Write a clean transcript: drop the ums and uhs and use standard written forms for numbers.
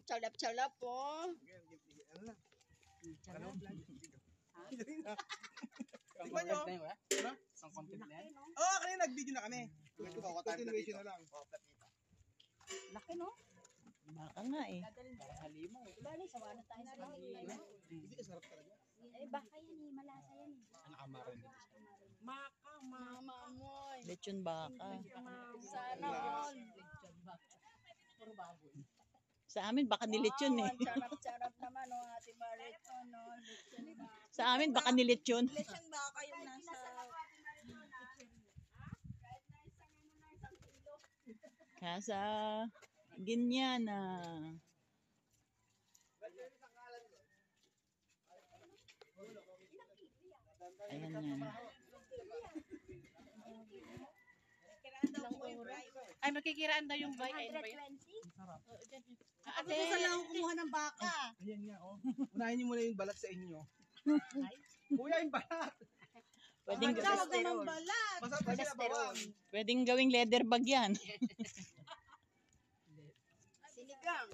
Chalap-chalap po. Ano na? Tingnan nyo. Isang content na yan. Oo, kanina nag-video na kami. Continuation na lang. Laki no? Baka nga eh. Para sa limaw. Bali, sawa na tayo sa mga. Hindi, sarap talaga. Eh, baka yan eh. Malasa yan eh. Ano kamarin dito? Mama moy. Lechon baka. Sana all. Puro baboy. Sa amin baka nilechon eh. Charap-charap naman o Ate Barreto, no? Sa amin baka nilechon. Lechon baka yung nasa... Kasa ganyan na. Ayan yan. Ay, makikiraan daw yung bike. 120? Ate, Saan lang ako kumuha ng baka? Ayan nga, oh. Unahin niyo muna yung balat sa inyo. Kuya, yung balat! Pwedeng, Tawag naman balat. Masarap kasi nabawan. pwedeng gawing leather bag yan. Sinigang.